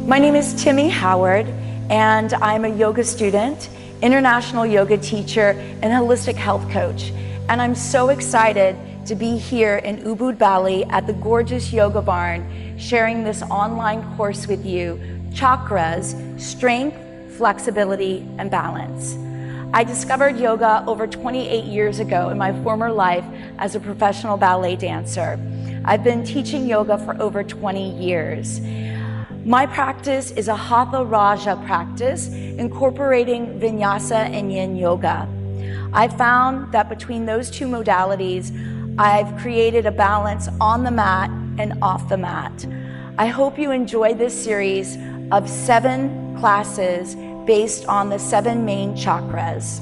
My name is Timmy Howard, and I'm a yoga student, international yoga teacher, and holistic health coach. And I'm so excited to be here in Ubud, Bali at the gorgeous Yoga Barn, sharing this online course with you, Chakras, Strength, Flexibility, and Balance. I discovered yoga over 28 years ago in my former life as a professional ballet dancer. I've been teaching yoga for over 20 years. My practice is a Hatha Raja practice, incorporating Vinyasa and Yin Yoga. I found that between those two modalities, I've created a balance on the mat and off the mat. I hope you enjoy this series of 7 classes based on the 7 main chakras.